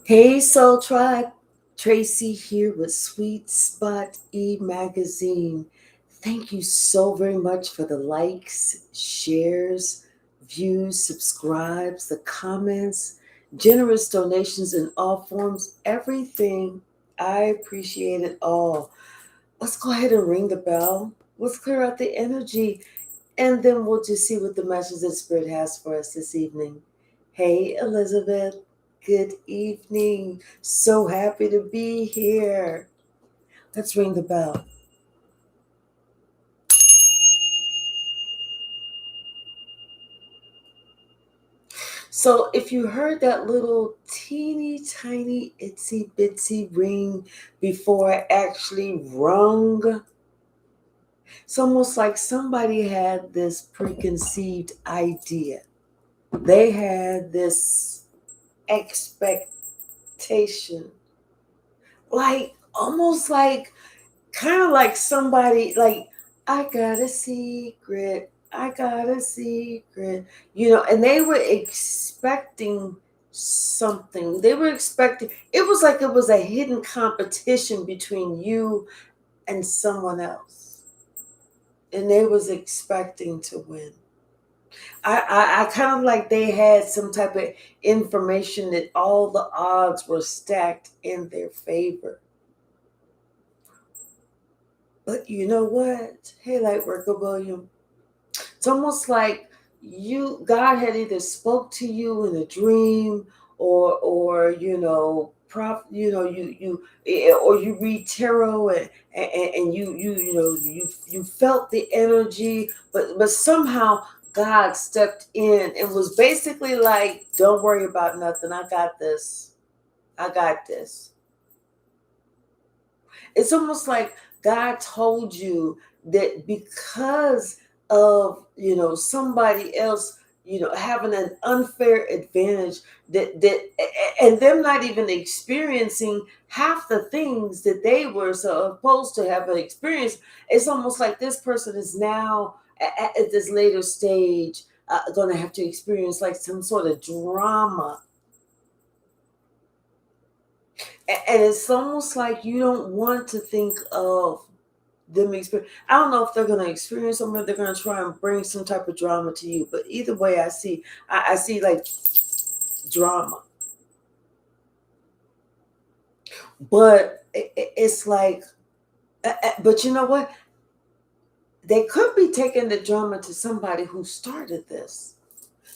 Hey Soul Tribe, Tracy here with Sweet Spot magazine. Thank you so very much for the likes, shares, views, subscribes, the comments, generous donations in all forms, everything. I appreciate it all. Let's go ahead and ring the bell. Let's clear out the energy, and then we'll just see what the message that Spirit has for us this evening. Hey, Elizabeth. Good evening. So happy to be here. Let's ring the bell. So, if you heard that little teeny tiny itsy bitsy ring before I actually rung, it's almost like somebody had this preconceived idea. They had this expectation, like almost like kind of like somebody like, I got a secret, I got a secret, and they were expecting something. They were expecting, it was like it was a hidden competition between you and someone else, and they was expecting to win. I kind of like they had some type of information that all the odds were stacked in their favor. But you know what? Hey, Lightworker William, it's almost like God had either spoke to you in a dream, or or you read tarot, and you felt the energy, but somehow God stepped in and was basically like, don't worry about nothing, I got this, I got this. It's almost like God told you that because of somebody else having an unfair advantage, and them not even experiencing half the things that they were supposed to have an experience. It's almost like this person is now at this later stage going to have to experience like some sort of drama. And it's almost like you don't want to think of them experience. I don't know if they're going to experience something, or they're going to try and bring some type of drama to you. But either way, I see like drama. But it's like, but you know what? They could be taking the drama to somebody who started this,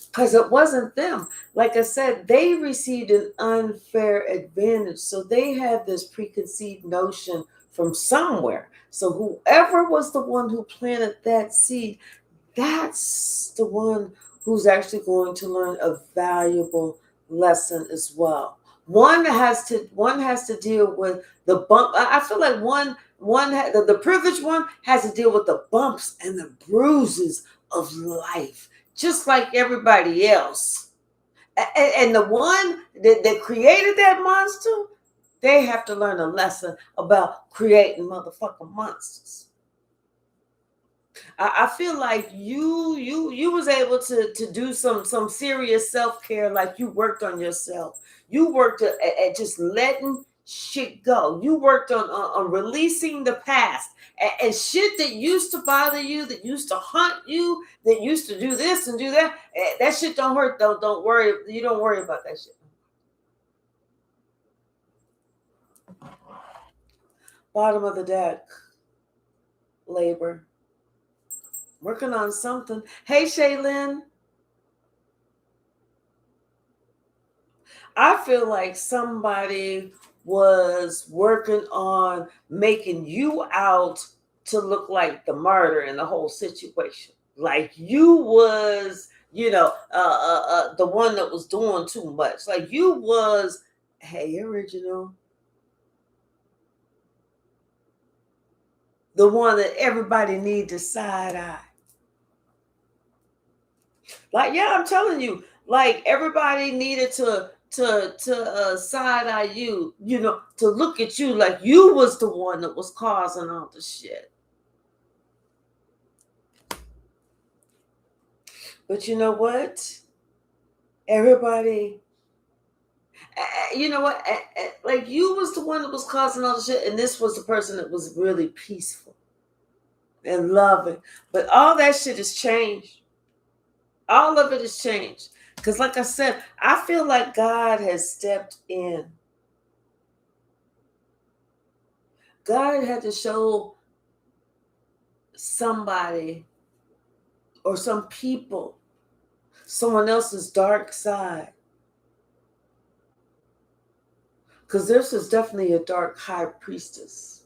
because it wasn't them. Like I said, they received an unfair advantage. So they had this preconceived notion from somewhere. So whoever was the one who planted that seed, that's the one who's actually going to learn a valuable lesson as well. One has to deal with the bump. I feel like the privileged one has to deal with the bumps and the bruises of life, just like everybody else. And the one that created that monster, they have to learn a lesson about creating motherfucking monsters. I feel like you was able to do some serious self-care. Like you worked on yourself. You worked at just letting shit go. You worked on releasing the past, and shit that used to bother you, that used to haunt you, that used to do this and do that. That shit don't hurt. Don't worry. You don't worry about that shit. Bottom of the deck, labor. Working on something. Hey, Shaylin. I feel like somebody was working on making you out to look like the martyr in the whole situation. Like you was, the one that was doing too much. Like you was, hey, original, the one that everybody need to side eye. Like, yeah, I'm telling you, like everybody needed to side eye you, to look at you like you was the one that was causing all the shit. But you know what? Everybody You know what? Like you was the one that was causing all the shit, and this was the person that was really peaceful and loving. But all that shit has changed. All of it has changed. Because, like I said, I feel like God has stepped in. God had to show somebody or some people someone else's dark side. Because this is definitely a dark high priestess.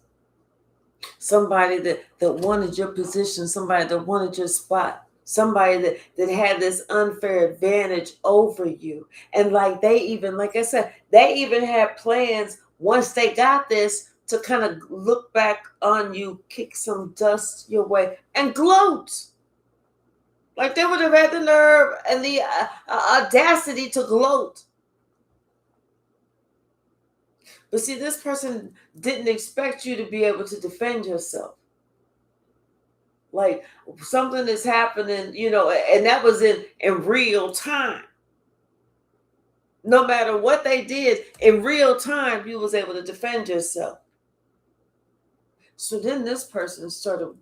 Somebody that wanted your position, somebody that wanted your spot, somebody that had this unfair advantage over you. And like they even, like I said, they even had plans once they got this to kind of look back on you, kick some dust your way, and gloat. Like they would have had the nerve and the audacity to gloat. But see, this person didn't expect you to be able to defend yourself. Like something is happening, you know, and that was in real time. No matter what they did, in real time, you was able to defend yourself. So then this person started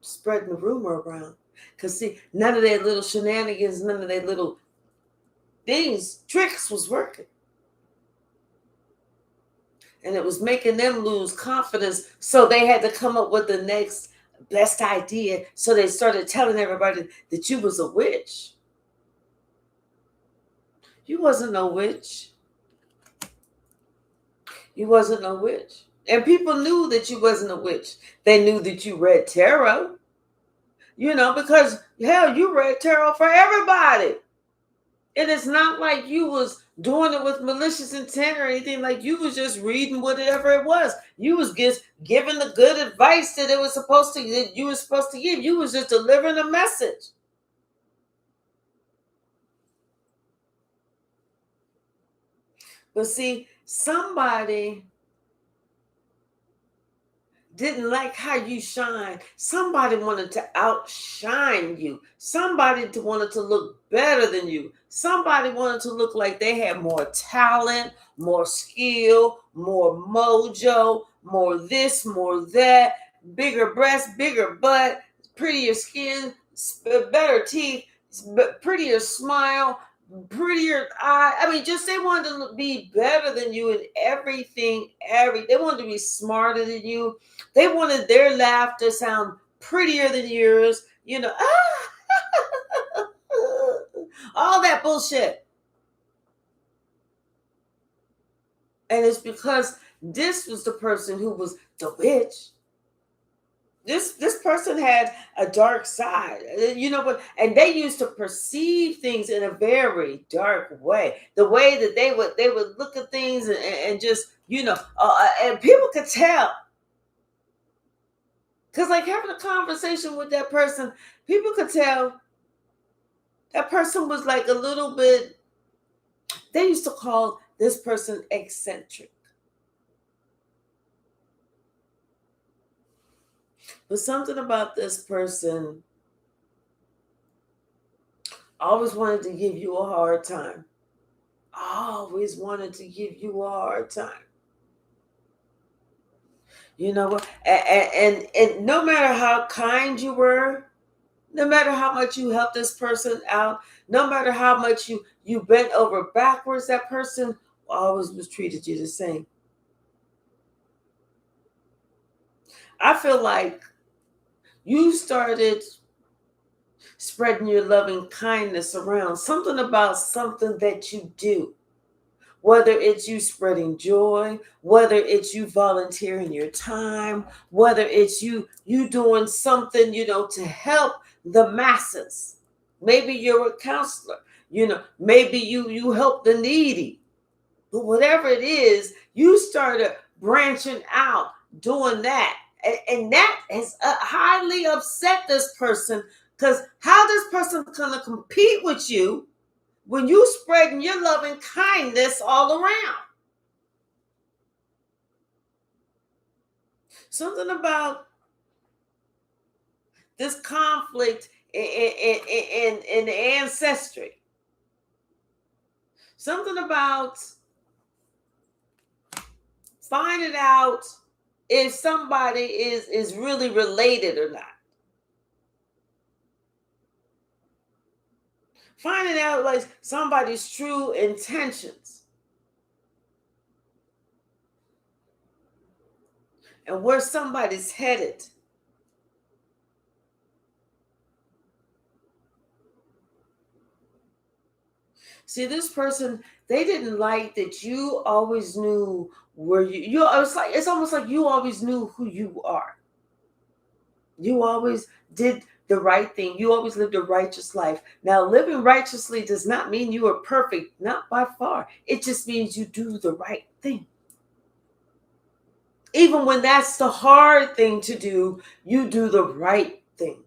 spreading the rumor around. Because see, none of their little shenanigans, none of their little things, tricks was working. And it was making them lose confidence. So they had to come up with the next best idea. So they started telling everybody that you was a witch. You wasn't no witch. You wasn't no witch. And people knew that you wasn't a witch. They knew that you read tarot. You know, because hell, you read tarot for everybody. And it's not like you was doing it with malicious intent or anything. Like you was just reading whatever it was. You was just giving the good advice that you were supposed to give. You was just delivering a message. But see, somebody didn't like how you shine. Somebody wanted to outshine you. Somebody wanted to look better than you. Somebody wanted to look like they had more talent, more skill, more mojo, more this, more that, bigger breasts, bigger butt, prettier skin, better teeth, prettier smile, prettier eye. I mean, just they wanted to be better than you in everything. They wanted to be smarter than you. They wanted their laugh to sound prettier than yours. You know, all that bullshit. And it's because this was the person who was the witch. This person had a dark side, you know, but and they used to perceive things in a very dark way. The way that they would look at things and just, you know, and people could tell. Because like having a conversation with that person, people could tell that person was like a little bit, they used to call this person eccentric. But something about this person always wanted to give you a hard time. Always wanted to give you a hard time. You know what? And no matter how kind you were, no matter how much you helped this person out, no matter how much you bent over backwards, that person always was treated you the same. I feel like you started spreading your loving kindness around. Something about something that you do. Whether it's you spreading joy, whether it's you volunteering your time, whether it's you doing something, you know, to help the masses. Maybe you're a counselor, you know, maybe you help the needy. But whatever it is, you started branching out, doing that. And that has highly upset this person, because how this person gonna compete with you when you spreading your loving kindness all around? Something about this conflict in the ancestry. Something about finding out if somebody is really related or not. Finding out like somebody's true intentions and where somebody's headed. See, this person, they didn't like that you always knew where you it's almost like you always knew who you are. You always did the right thing. You always lived a righteous life. Now, living righteously does not mean you are perfect, not by far. It just means you do the right thing. Even when that's the hard thing to do, you do the right thing.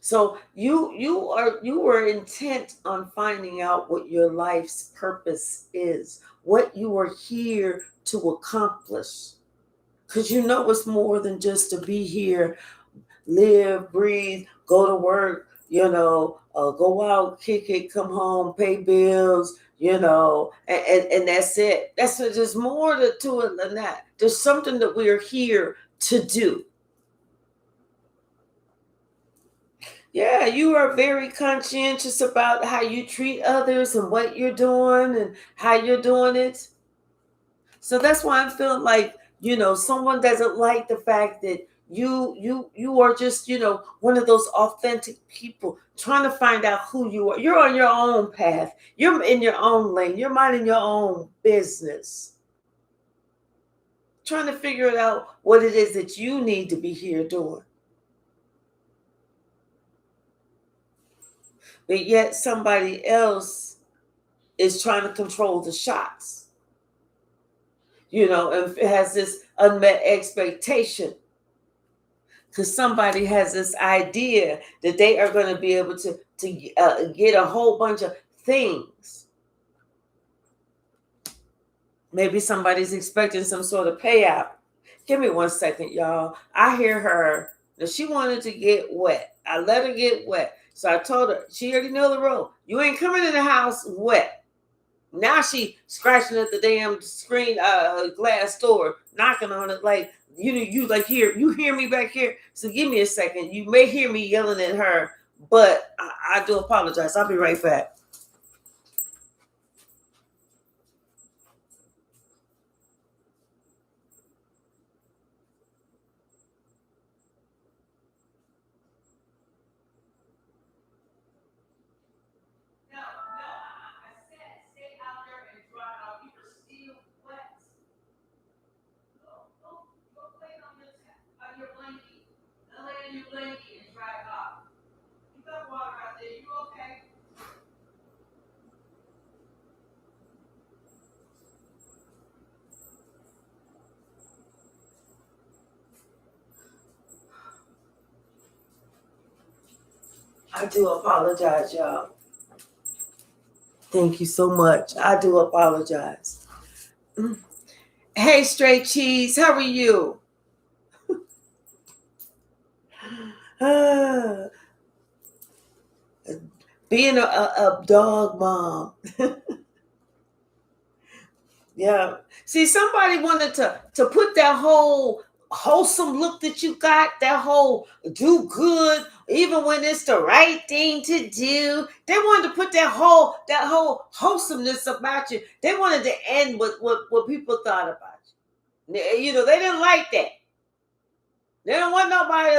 So you were intent on finding out what your life's purpose is, what you are here to accomplish. Because you know it's more than just to be here, live, breathe, go to work, go out, kick it, come home, pay bills, and that's it. There's more to it than that. There's something that we are here to do. Yeah, you are very conscientious about how you treat others and what you're doing and how you're doing it. So that's why I'm feeling like, someone doesn't like the fact that you are just, one of those authentic people trying to find out who you are. You're on your own path. You're in your own lane. You're minding your own business. Trying to figure out what it is that you need to be here doing. But yet somebody else is trying to control the shots, and has this unmet expectation because somebody has this idea that they are going to be able to get a whole bunch of things. Maybe somebody's expecting some sort of payout. Give me 1 second, y'all. I hear her. Now, she wanted to get wet. I let her get wet. So I told her, she already know the rule. You ain't coming in the house wet. Now she scratching at the damn screen glass door, knocking on it like, you like, here, you hear me back here? So give me a second. You may hear me yelling at her, but I do apologize. I'll be right back. I do apologize, y'all. Thank you so much. I do apologize. Hey, Straight Cheese, how are you? Being a dog mom. Yeah. See, somebody wanted to put that whole wholesome look that you got, that whole do good, even when it's the right thing to do. They wanted to put that whole wholesomeness about you. They wanted to end with what people thought about you. They didn't like that. They don't want nobody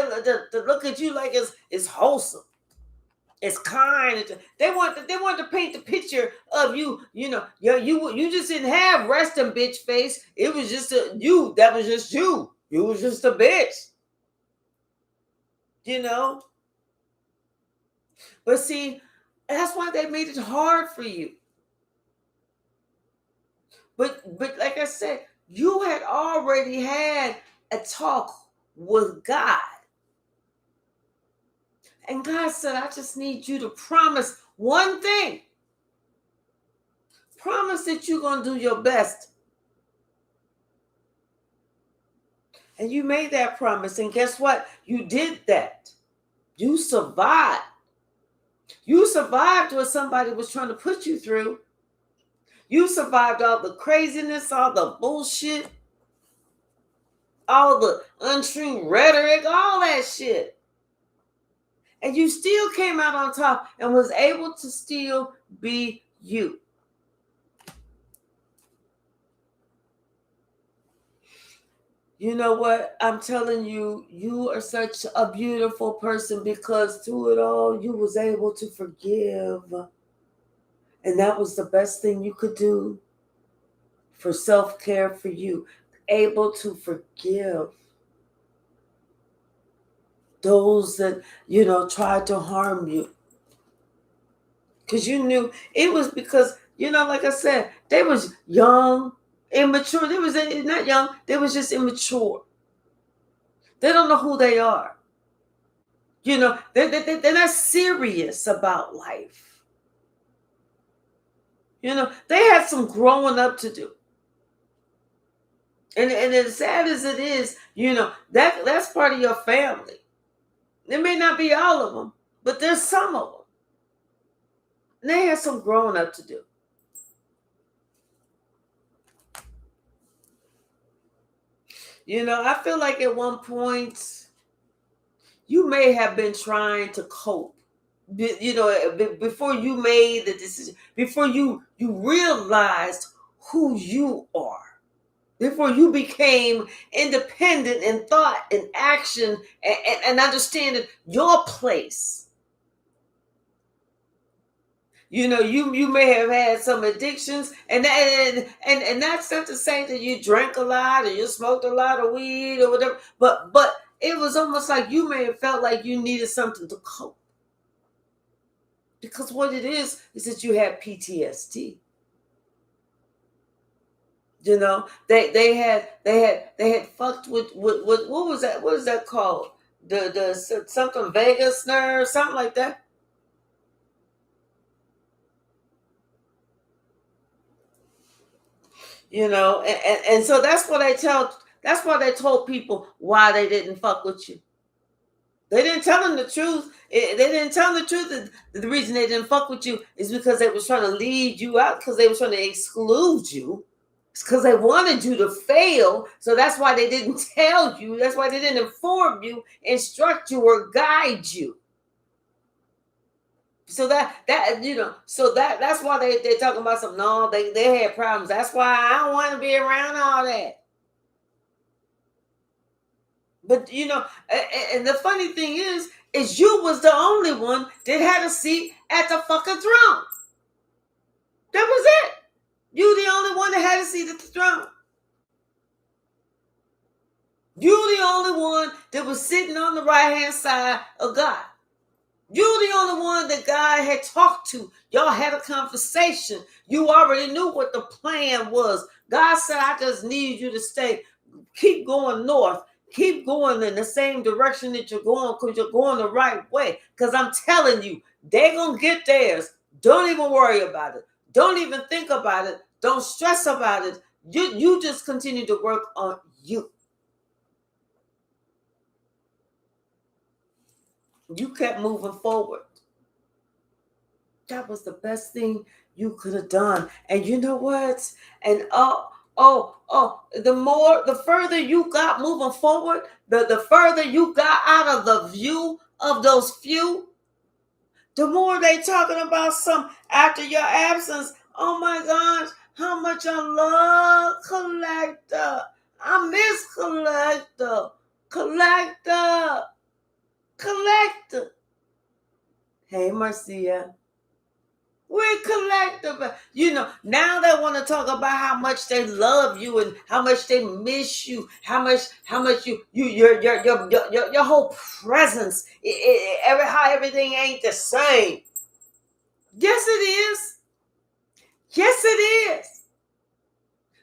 to look at you like it's wholesome. It's kind. They want to paint the picture of you. You just didn't have resting bitch face. It was just you. That was just you. You was just a bitch. But see, that's why they made it hard for you. But like I said, you had already had a talk with God. And God said, I just need you to promise one thing. Promise that you're going to do your best. And you made that promise. And guess what? You did that. You survived. You survived what somebody was trying to put you through. You survived all the craziness, all the bullshit, all the untrue rhetoric, all that shit. And you still came out on top and was able to still be you. You know what? I'm telling you, you are such a beautiful person because through it all, you was able to forgive. And that was the best thing you could do for self-care for you. Able to forgive those that, tried to harm you. Because you knew it was because, like I said, they was young, immature. They was not young. They was just immature. They don't know who they are. They're not serious about life. They had some growing up to do. And as sad as it is, that's part of your family. It may not be all of them, but there's some of them. And they had some growing up to do. I feel like at one point, you may have been trying to cope. Before you made the decision, before you realized who you are. Before you became independent in thought and action and understanding your place. You may have had some addictions, and that's not to say that you drank a lot or you smoked a lot of weed or whatever, but it was almost like you may have felt like you needed something to cope. Because what it is that you have PTSD. They had fucked with what was that? What is that called? The something vagus nerve, something like that. And so that's why they told people why they didn't fuck with you. They didn't tell them the truth. They didn't tell them the truth. The reason they didn't fuck with you is because they was trying to lead you out, because they was trying to exclude you. It's because they wanted you to fail. So that's why they didn't tell you. That's why they didn't inform you, instruct you, or guide you. So that's why they're talking about some, no, they had problems. That's why I don't want to be around all that. But and the funny thing is you was the only one that had a seat at the fucking throne. That was it. You the only one that had a seat at the throne. You the only one that was sitting on the right-hand side of God. You're the only one that God had talked to. Y'all had a conversation. You already knew what the plan was. God said, I just need you to keep going north. Keep going in the same direction that you're going, because you're going the right way. Because I'm telling you, they're going to get theirs. Don't even worry about it. Don't even think about it. Don't stress about it. You just continue to work on you. You kept moving forward. That was the best thing you could have done. And you know what? And the further you got moving forward, the further you got out of the view of those few, the more they talking about some after your absence. Oh my gosh, how much I love Collector. I miss Collector. Collector. Hey, Marcia. We're Collector. Now they want to talk about how much they love you and how much they miss you, how much your whole presence, how everything ain't the same. Yes, it is. Yes, it is.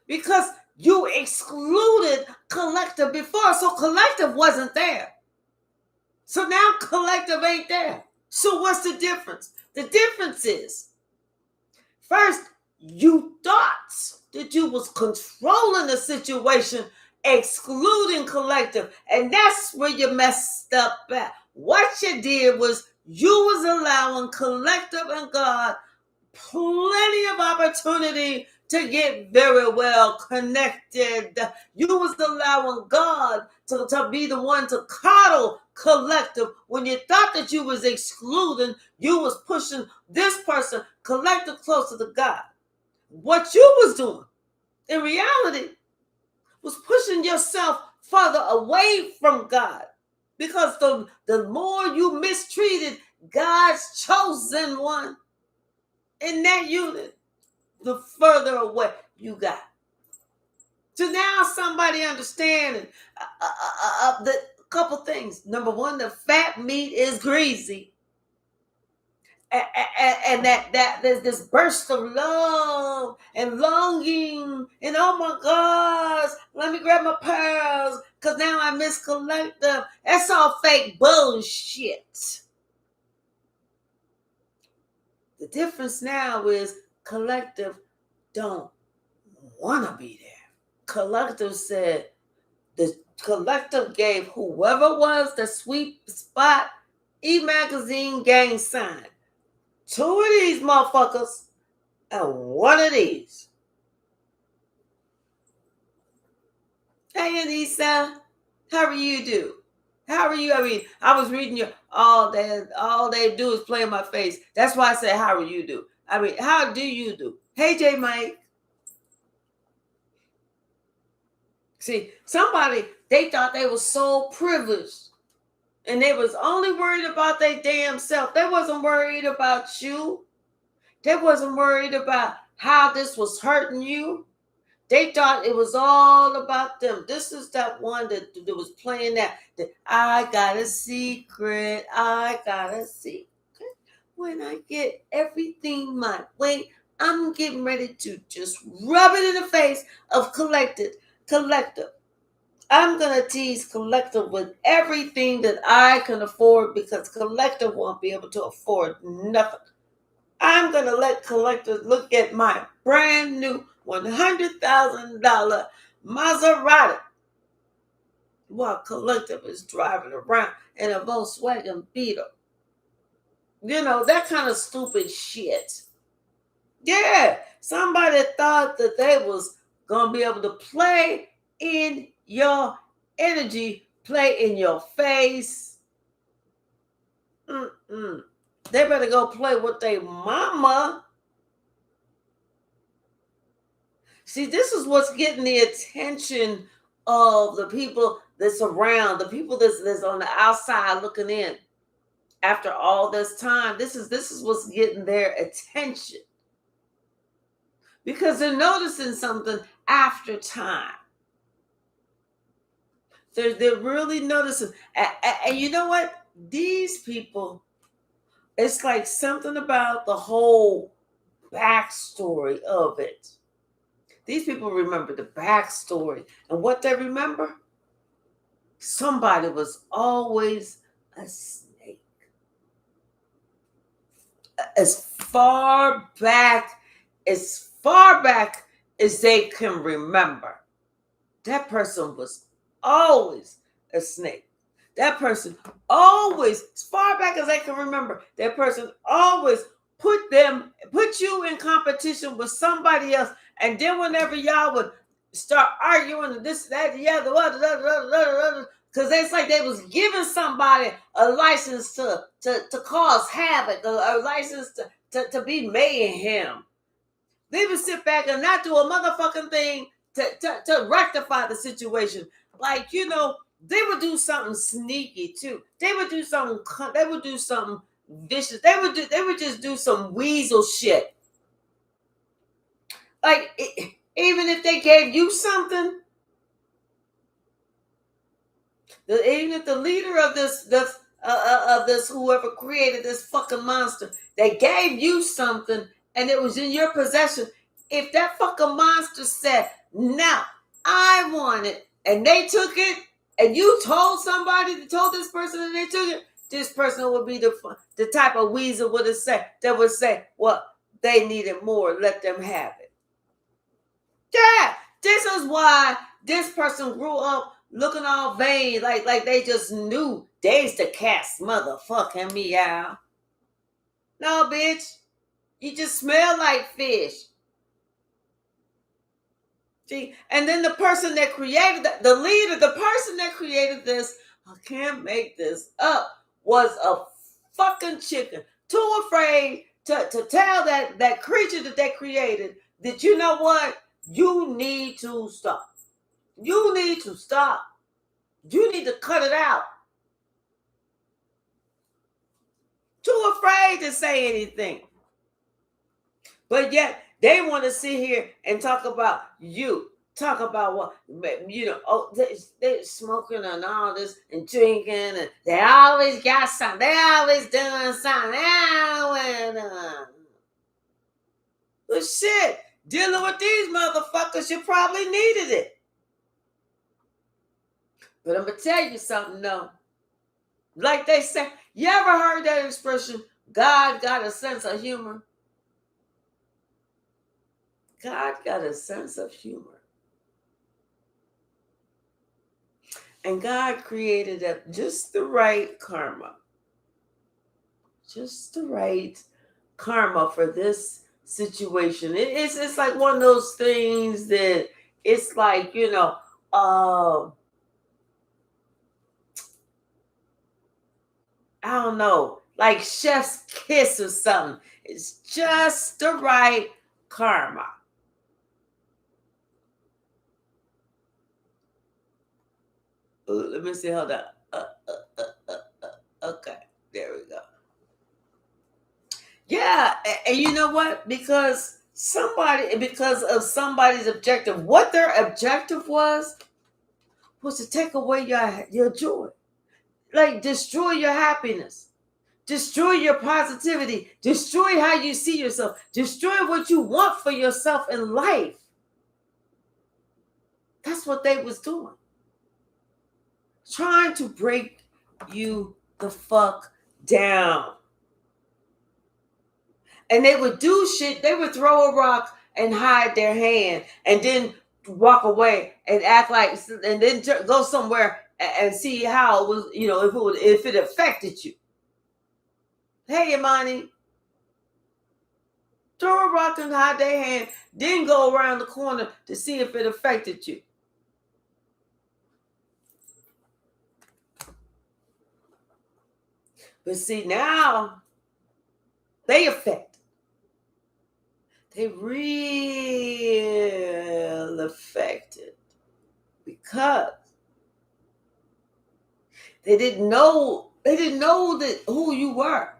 Because you excluded Collective before, so Collective wasn't there. So now Collective ain't there. So what's the difference? The difference is, first, you thought that you was controlling the situation, excluding Collective, and that's where you messed up at. What you did was you was allowing Collective and God plenty of opportunity to get very well connected. You was allowing God to be the one to coddle collective. When you thought that you was excluding, you was pushing this person collective closer to God. What you was doing in reality was pushing yourself further away from God, because the more you mistreated God's chosen one in that unit, the further away you got. So now somebody understanding the couple things. Number one, the fat meat is greasy. And that there's this burst of love and longing, and oh my gosh, let me grab my pearls because now I miscollect them. That's all fake bullshit. The difference now is collective don't want to be there. Collective said, the collective gave whoever was the sweet spot e-magazine gang sign. 2 of these motherfuckers and 1 of these. Hey, Anissa, how are you do? How are you? I mean, I was reading you all day. All they do is play in my face. That's why I said, how are you do? I mean, how do you do? Hey, J Mike. See, somebody, they thought they was so privileged. And they was only worried about their damn self. They wasn't worried about you. They wasn't worried about how this was hurting you. They thought it was all about them. This is that one that was playing that I got a secret. I got a secret. When I get everything my way, I'm getting ready to just rub it in the face of collective. I'm going to tease collective with everything that I can afford, because collective won't be able to afford nothing. I'm going to let collectors look at my brand new $100,000 Maserati while collective is driving around in a Volkswagen Beetle. You know, that kind of stupid shit. Yeah, somebody thought that they was going to be able to play in your energy, play in your face. They better go play with their mama. See, this is what's getting the attention of the people that's around, the people that's on the outside looking in. After all this time, this is what's getting their attention, because they're noticing something after time. They're really noticing, and you know what? These people, it's like something about the whole backstory of it. These people remember the backstory. And what they remember? Somebody was always a snake. As far back as they can remember, that person was always a snake. That person always, as far back as they can remember, that person always put you in competition with somebody else. And then whenever y'all would start arguing this, that, the other, because it's like they was giving somebody a license to cause havoc, a license to be mayhem. They would sit back and not do a motherfucking thing to rectify the situation. Like, you know, they would do something sneaky too. They would do something vicious. They would just do some weasel shit. Like, even if they gave you something, even if the leader of this whoever created this fucking monster, they gave you something and it was in your possession. If that fucking monster said, "No, I want it," and they took it, and you told this person, and they took it, this person would be the type of weasel that would say, "Well, they needed more. Let them have it." Yeah, this is why this person grew up looking all vain, like they just knew they's the cat's motherfucking meow. No, bitch, you just smell like fish. See, and then the person that created the leader, the person that created this, I can't make this up, was a fucking chicken. Too afraid to tell that creature that they created that, you know what? You need to stop. You need to stop. You need to cut it out. Too afraid to say anything. But yet they want to sit here and talk about you. Talk about what, you know, oh, they're smoking and all this and drinking, and they always got something. They always doing something. Well, shit, dealing with these motherfuckers, you probably needed it. But I'm going to tell you something, though. Like they say, you ever heard that expression, God got a sense of humor? God got a sense of humor. And God created just the right karma. Just the right karma for this situation. It's like one of those things that it's like, you know, I don't know, like chef's kiss or something. It's just the right karma. Let me see. Hold up. Okay, there we go. Yeah, and you know what? Because of somebody's objective, what their objective was to take away your joy, like destroy your happiness, destroy your positivity, destroy how you see yourself, destroy what you want for yourself in life. That's what they was doing. Trying to break you the fuck down. And they would do shit. They would throw a rock and hide their hand and then walk away and act like, and then go somewhere and see how it was, you know, if it affected you. Hey, Imani, throw a rock and hide their hand, then go around the corner to see if it affected you. But see, now they affect. They real affected because they didn't know that who you were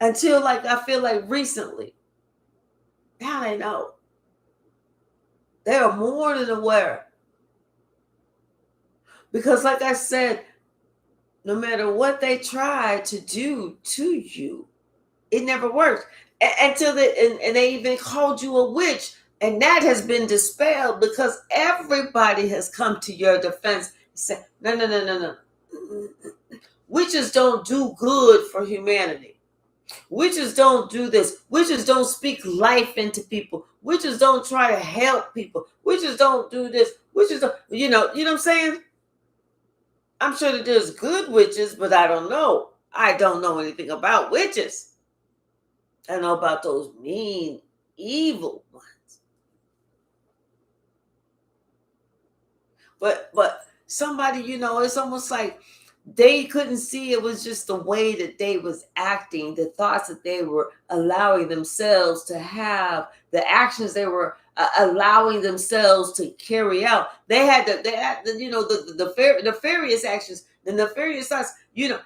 until, like, I feel like recently. Now they know. They are more than aware. Because, like I said, no matter what they try to do to you, it never works. Until they even called you a witch. And that has been dispelled because everybody has come to your defense and said, no. Witches don't do good for humanity. Witches don't do this. Witches don't speak life into people. Witches don't try to help people. Witches don't do this. Witches don't, you know what I'm saying? I'm sure that there's good witches, but I don't know. I don't know anything about witches. I know about those mean, evil ones. But somebody, you know, it's almost like they couldn't see it was just the way that they was acting, the thoughts that they were allowing themselves to have, the actions they were allowing themselves to carry out. They had you know, the nefarious actions, the nefarious thoughts, you know.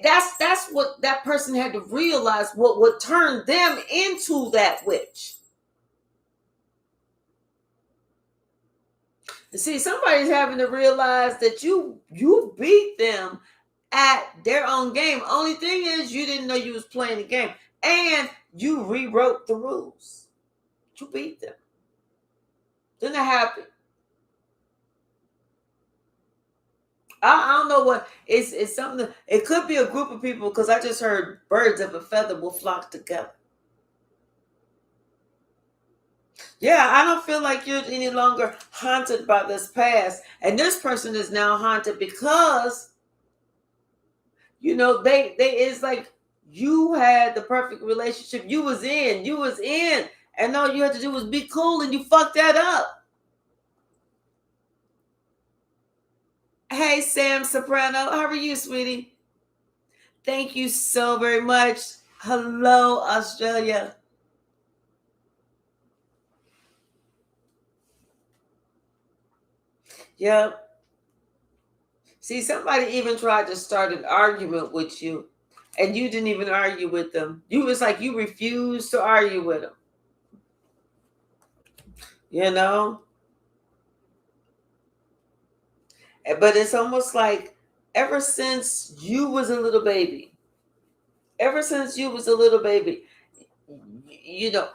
That's what that person had to realize, what would turn them into that witch. You see, somebody's having to realize that you beat them at their own game. Only thing is, you didn't know you was playing the game, and you rewrote the rules. You beat them. Didn't that happen? I don't know what it's something. It could be a group of people, because I just heard birds of a feather will flock together. Yeah, I don't feel like you're any longer haunted by this past, and this person is now haunted because, you know, they it's like you had the perfect relationship. You was in, and all you had to do was be cool, and you fucked that up. Hey, Sam Soprano. How are you, sweetie? Thank you so very much. Hello, Australia. Yep. See, somebody even tried to start an argument with you, and you didn't even argue with them. You was like you refused to argue with them. You know? But it's almost like ever since you was a little baby, ever since you was a little baby, you know,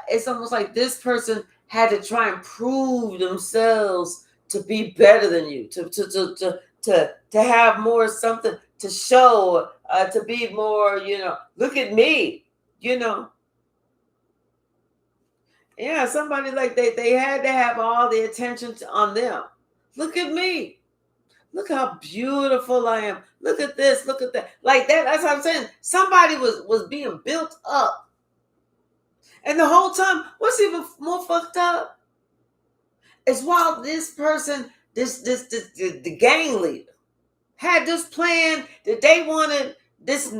it's almost like this person had to try and prove themselves to be better than you, to have more something to show, to be more, look at me, you know. Yeah, somebody like they had to have all the attention on them. Look at me. Look how beautiful I am. Look at this. Look at that. Like that. That's what I'm saying. Somebody was being built up. And the whole time, what's even more fucked up is while this person, the gang leader, had this plan that they wanted this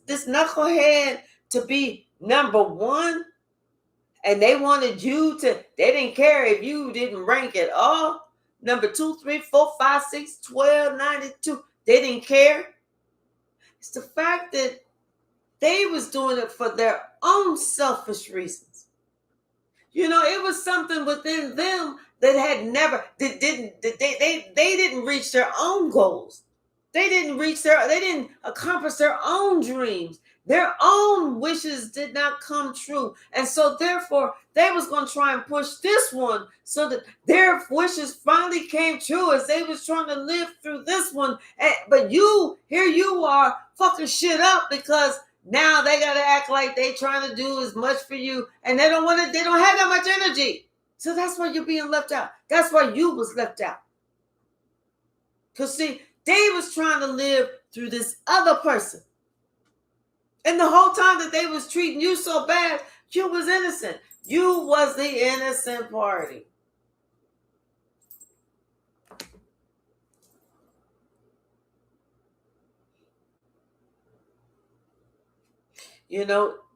knucklehead to be number one, and they wanted you to. They didn't care if you didn't rank at all. Number 2, 3, 4, 5, 6, 12, 92. They didn't care. It's the fact that they was doing it for their own selfish reasons. It was something within them that had never they didn't reach their own goals. They didn't accomplish their own dreams. Their own wishes did not come true. And so therefore they was going to try and push this one so that their wishes finally came true as they was trying to live through this one. But here you are fucking shit up because now they got to act like they trying to do as much for you, and they don't have that much energy. So that's why you're being left out. That's why you was left out. Because see, they was trying to live through this other person. And the whole time that they was treating you so bad, you was innocent. You was the innocent party.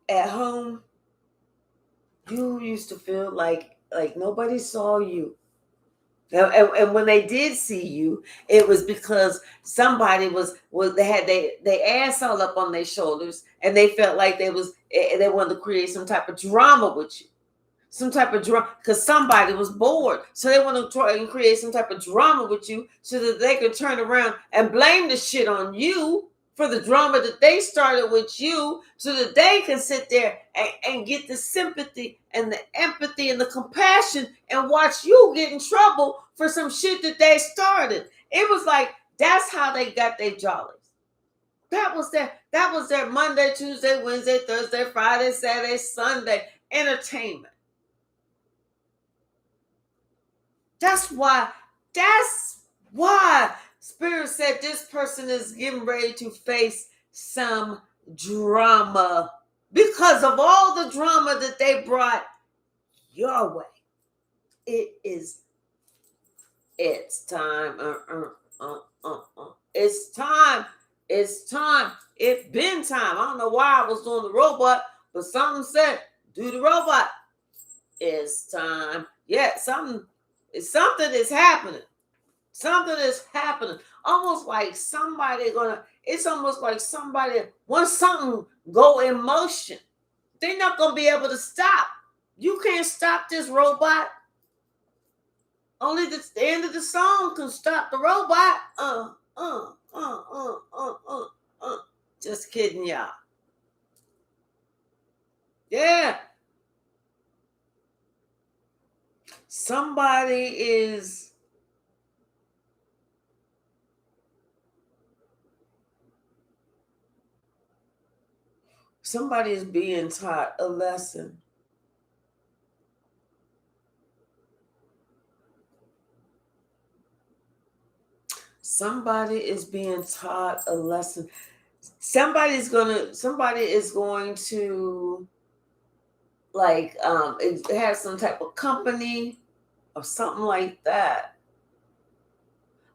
At home, you used to feel like nobody saw you. And when they did see you, it was because somebody was they had they ass all up on their shoulders, and they felt like they wanted to create some type of drama with you, some type of drama because somebody was bored, so they want to try and create some type of drama with you so that they could turn around and blame the shit on you for the drama that they started with you, so that they can sit there and get the sympathy and the empathy and the compassion and watch you get in trouble for some shit that they started. It was like that's how they got their jollies. That was their Monday, Tuesday, Wednesday, Thursday, Friday, Saturday, Sunday entertainment. That's why Spirit said this person is getting ready to face some drama because of all the drama that they brought your way. It's time. It's time. It's time. It's been time. I don't know why I was doing the robot, but something said, do the robot. It's time. Yeah, something is happening. Something is happening. Almost like it's almost like somebody, once something go in motion, they're not going to be able to stop. You can't stop this robot. Only the end of the song can stop the robot. Just kidding, y'all. Yeah. Somebody is being taught a lesson. Somebody is being taught a lesson. Somebody is going to like have some type of company or something like that.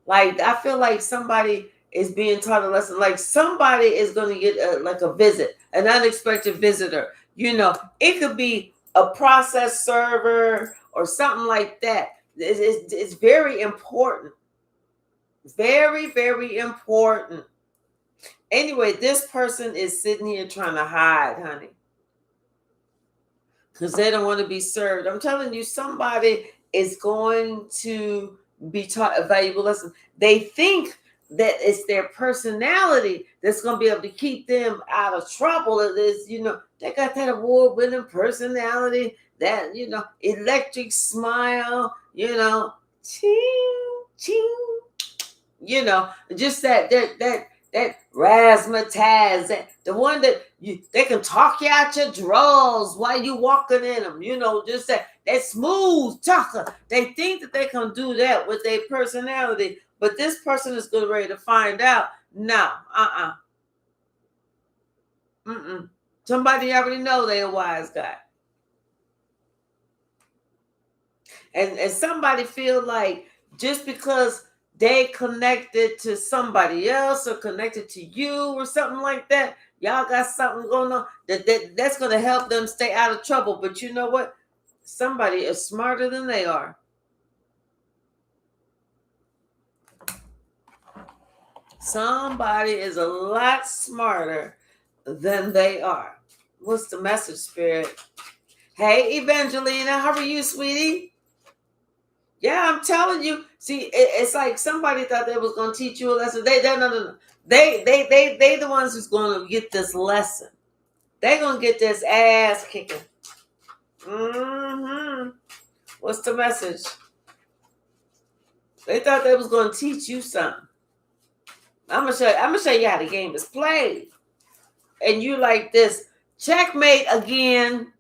Like, I feel like somebody is being taught a lesson. Like, somebody is going to get like a visit, an unexpected visitor. You know, it could be a process server or something like that. It's very important. Very, very important. Anyway, this person is sitting here trying to hide, honey, because they don't want to be served. I'm telling you, somebody is going to be taught a valuable lesson. They think that it's their personality that's going to be able to keep them out of trouble. It is, you know, they got that award-winning personality, that, you know, electric smile, you know, ching, ching, you know, just that razzmatazz, the one that they can talk you out your drawers while you walking in them, you know, just that smooth talker. They think that they can do that with their personality, but this person is good ready to find out. No, somebody already know they're a wise guy, and somebody feel like just because they connected to somebody else or connected to you or something like that, y'all got something going on that's going to help them stay out of trouble. But you know what? Somebody is smarter than they are. Somebody is a lot smarter than they are. What's the message, Spirit? Hey, Evangelina, how are you, sweetie? Yeah, I'm telling you. See, it's like somebody thought they was going to teach you a lesson. No. They the ones who's going to get this lesson. They going to get this ass kicking. What's the message? They thought they was going to teach you something. I'm gonna show you how the game is played. And you like this. Checkmate again.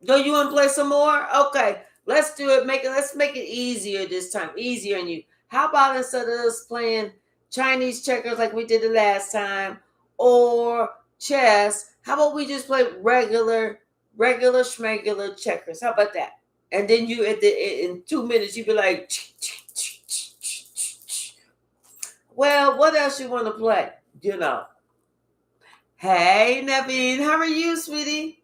Do you want to play some more? Okay. Let's do it. Let's make it easier this time. Easier on you. How about instead of us playing Chinese checkers like we did the last time, or chess, how about we just play regular schmegular checkers? How about that? And then you in 2 minutes you be like, well, what else you want to play? You know. Hey, Naveen, how are you, sweetie?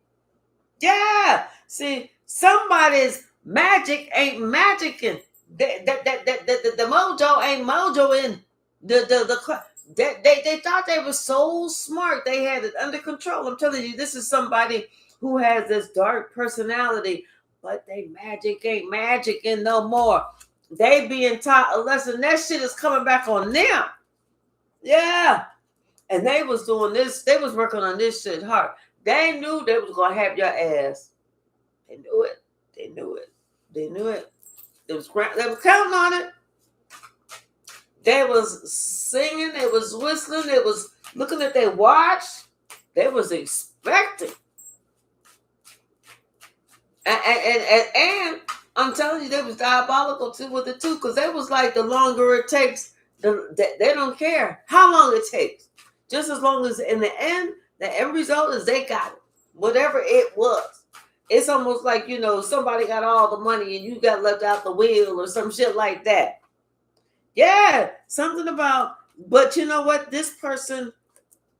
Yeah. See, somebody's magic ain't magicking. The mojo ain't mojoing. They thought they were so smart. They had it under control. I'm telling you, this is somebody who has this dark personality, but they magic ain't magicking no more. They being taught a lesson. That shit is coming back on them. Yeah. And they was doing this. They was working on this shit hard. They knew they was gonna have your ass. They knew it. They knew it. They knew it. They was counting on it. They was singing. They was whistling. They was looking at their watch. They was expecting. And I'm telling you, they was diabolical too with it too, because they was like, the longer it takes, they don't care how long it takes. Just as long as in the end result is they got it. Whatever it was. It's almost like, you know, somebody got all the money and you got left out the wheel or some shit like that. Yeah, something about, but you know what? This person,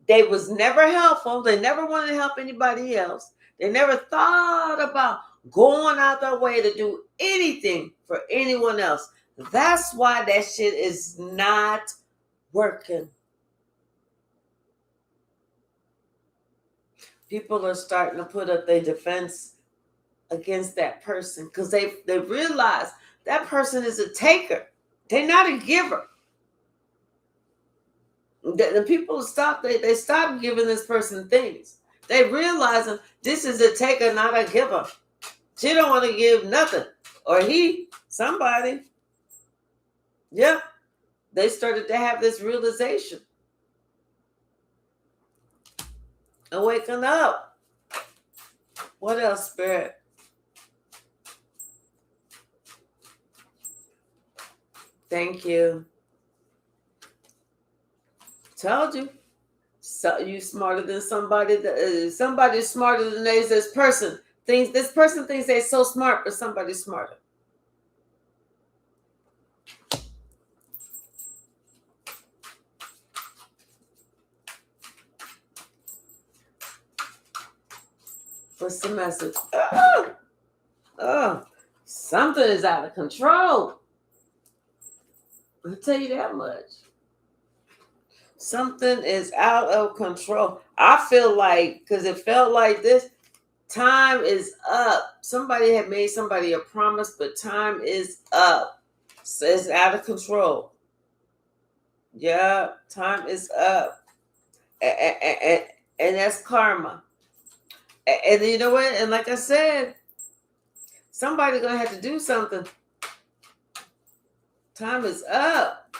they was never helpful. They never wanted to help anybody else. They never thought about going out their way to do anything for anyone else. That's why that shit is not working. People are starting to put up their defense against that person because they realize that person is a taker. They're not a giver. The people stop. They stop giving this person things. They realizing this is a taker, not a giver. She don't want to give nothing, or somebody. Yeah, they started to have this realization. Awaken up. What else, Spirit? Thank you. Told you. So you smarter than somebody. Somebody's smarter than this person. This person thinks they're so smart, but somebody's smarter. What's the message? Something is out of control. I'll tell you that much. Something is out of control. I feel like, because it felt like this, time is up. Somebody had made somebody a promise, but time is up. So it's out of control. Yeah, time is up. And that's karma. And you know what? And like I said, somebody's going to have to do something. Time is up.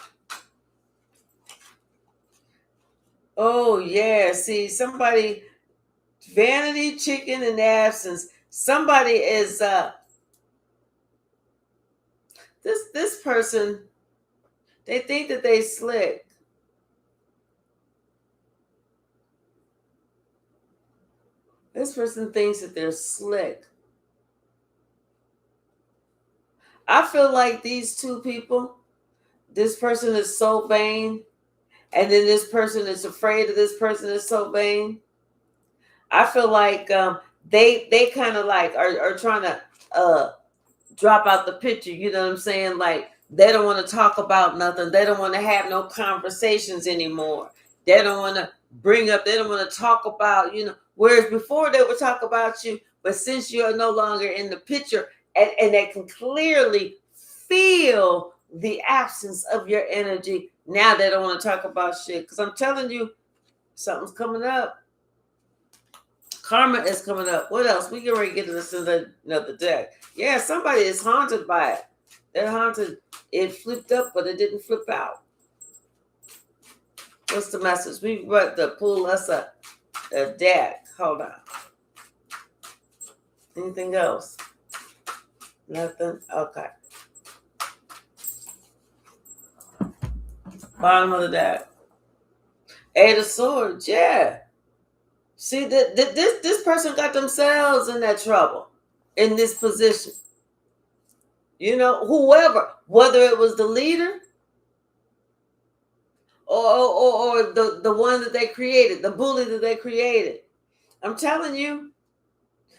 Oh, yeah. See, somebody, vanity, chicken, and absence. Somebody is, this person, they think that they slick. This person thinks that they're slick. I feel like these two people, this person is so vain, and then this person is afraid of this person is so vain. I feel like they kind of like are trying to drop out the picture. You know what I'm saying? Like they don't want to talk about nothing. They don't want to have no conversations anymore. They don't want to bring up. They don't want to talk about, Whereas before they would talk about you, but since you are no longer in the picture, and they can clearly feel the absence of your energy, now they don't want to talk about shit. Because I'm telling you, something's coming up. Karma is coming up. What else? We can already get to this in another deck. Yeah, somebody is haunted by it. They're haunted. It flipped up, but it didn't flip out. What's the message? We got to pull us a deck. Hold on. Anything else? Nothing? Okay. Bottom of the deck. Eight of Swords. Yeah. See, this person got themselves in that trouble, in this position. Whoever, whether it was the leader or the one that they created, the bully that they created. I'm telling you.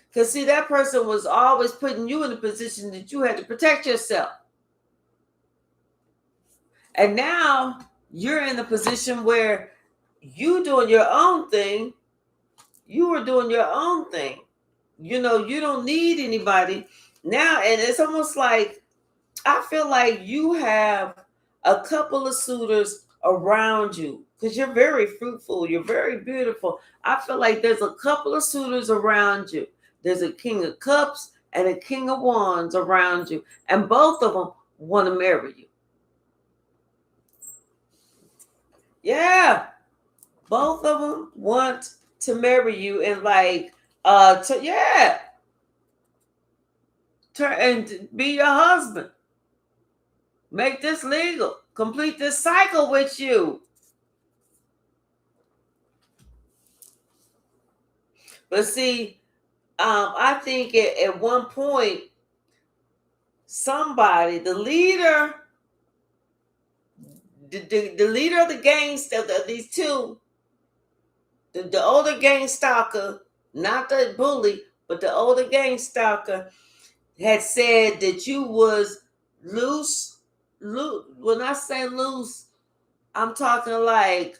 Because, see, that person was always putting you in a position that you had to protect yourself. And now you're in a position where you doing your own thing. You were doing your own thing. You don't need anybody now. And it's almost like, I feel like you have a couple of suitors around you because you're very fruitful. You're very beautiful. I feel like there's a couple of suitors around you. There's a King of Cups and a King of Wands around you. And both of them want to marry you. Yeah. Both of them want to marry you and and be your husband. Make this legal. Complete this cycle with you. But see, I think at one point, somebody, the leader, the leader of the gangster, these two, the older gang stalker, not the bully, but the older gang stalker, had said that you was loose. When I say loose, I'm talking like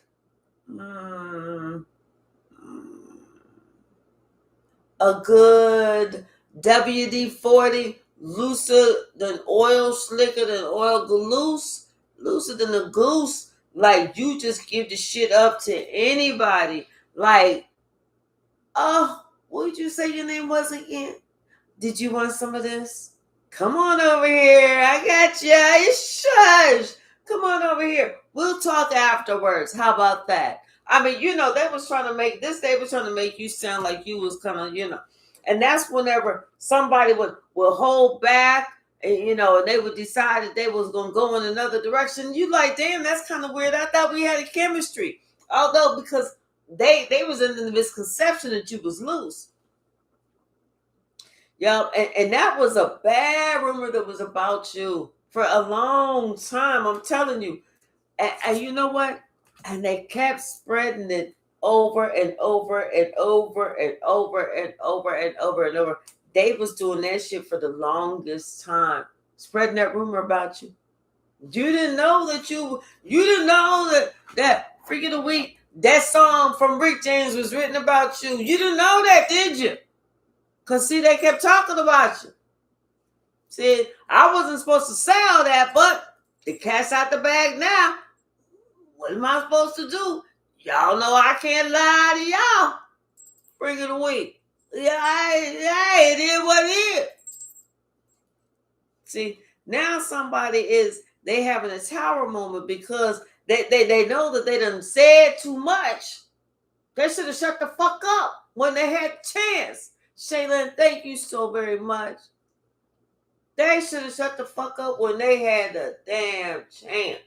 a good WD-40, looser than oil, slicker than oil, looser than a goose. Like, you just give the shit up to anybody. Like, oh, what did you say your name was again? Did you want some of this? Come on over here. I got you. Shush. Come on over here. We'll talk afterwards. How about that? I mean, they was trying to make you sound like you was kind of, and that's whenever somebody will hold back and, and they would decide that they was going to go in another direction. You like, damn, that's kind of weird. I thought we had a chemistry. Although, because they was in the misconception that you was loose. Yeah, and that was a bad rumor that was about you for a long time. I'm telling you. And you know what? And they kept spreading it over and over and over and over and over and over and over. They was doing that shit for the longest time, spreading that rumor about you. You didn't know that you didn't know that Freak of the Week, that song from Rick James was written about you. You didn't know that, did you? Because, see, they kept talking about you. See, I wasn't supposed to say all that, but the cat's out the bag now. What am I supposed to do? Y'all know I can't lie to y'all. Freak of the Week. Yeah, it is what it is. See, now they having a tower moment because they know that they done said too much. They should have shut the fuck up when they had a chance. Shaylin, thank you so very much. They should have shut the fuck up when they had the damn chance.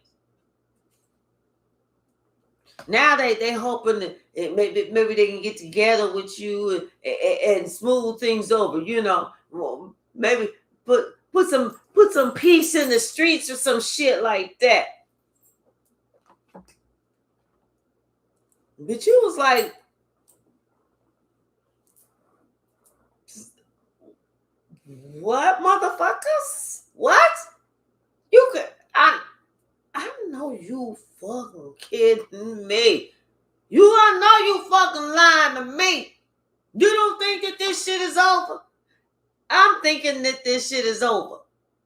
Now they hoping that maybe they can get together with you and smooth things over. You know, maybe put some peace in the streets or some shit like that. But you was like, what, motherfuckers? What? You could I know you fucking kidding me. I know you fucking lying to me. You don't think that this shit is over? I'm thinking that this shit is over.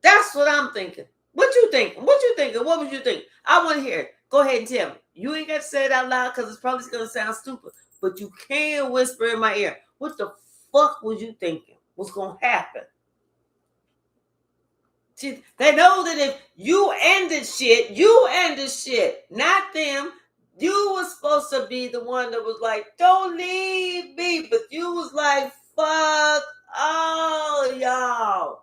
That's what I'm thinking. What you thinking? What you thinking? What would you think? I want to hear it. Go ahead and tell me. You ain't got to say it out loud because it's probably going to sound stupid. But you can whisper in my ear. What the fuck was you thinking? What's going to happen? See, they know that if you ended shit, not them. You was supposed to be the one that was like, don't leave me. But you was like, fuck all y'all.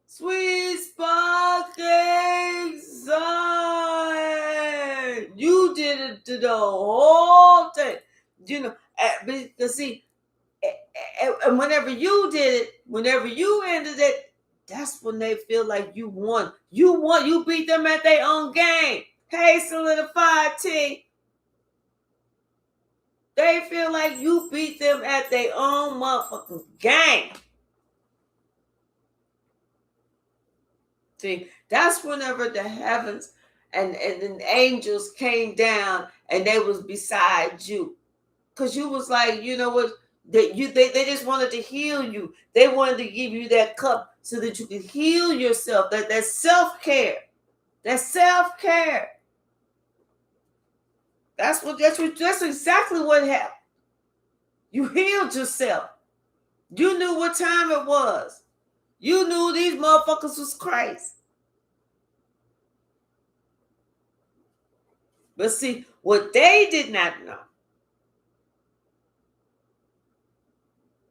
Sweet sparkling sun. You did it to the whole thing. You know, because see, and whenever you did it, whenever you ended it, that's when they feel like you won. You beat them at their own game. Hey, Solidified T. They feel like you beat them at their own motherfucking game. See, that's whenever the heavens and the angels came down and they was beside you. Because you was like, you know what? They just wanted to heal you. They wanted to give you that cup so that you could heal yourself. That self-care. That self-care. That's exactly what happened. You healed yourself. You knew what time it was. You knew these motherfuckers was crazy. But see, what they did not know,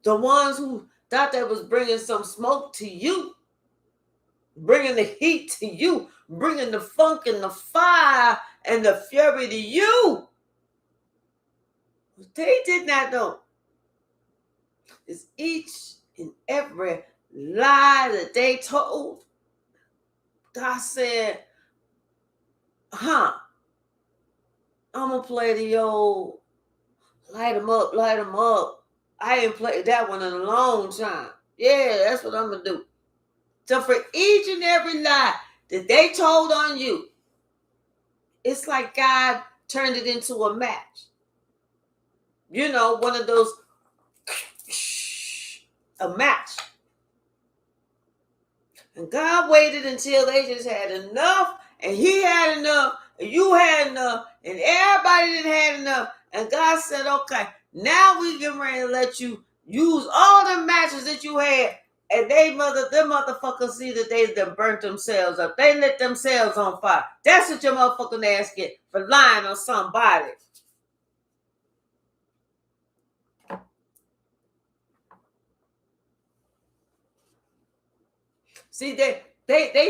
the ones who thought they was bringing some smoke to you, bringing the heat to you, bringing the funk and the fire and the fury to you, what they did not know is each and every lie that they told, God said, I'm going to play the old light them up, light them up. I ain't played that one in a long time. Yeah, that's what I'm going to do. So for each and every lie that they told on you, it's like God turned it into a match. You know, one of those, a match. And God waited until they just had enough, and he had enough, and you had enough, and everybody didn't have enough. And God said, okay, now we get ready to let you use all the matches that you had. And them motherfuckers see that they done burnt themselves up. They lit themselves on fire. That's what your motherfucking ass get for lying on somebody. See, they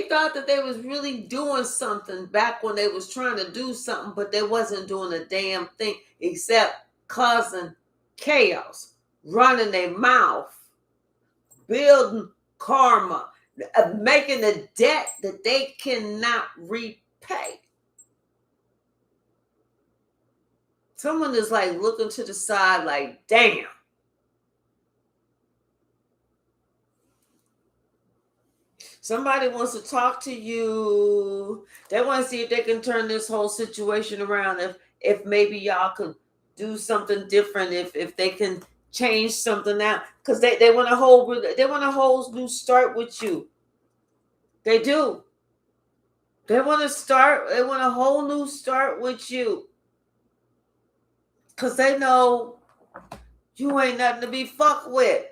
thought that they was really doing something back when they was trying to do something, but they wasn't doing a damn thing except causing chaos, running their mouth, building karma, making a debt that they cannot repay. Someone is like looking to the side like, damn. Somebody wants to talk to you. They want to see if they can turn this whole situation around. If maybe y'all could do something different. If they can change something out, because they want a whole new start with you. They do. They want a whole new start with you. Because they know you ain't nothing to be fucked with.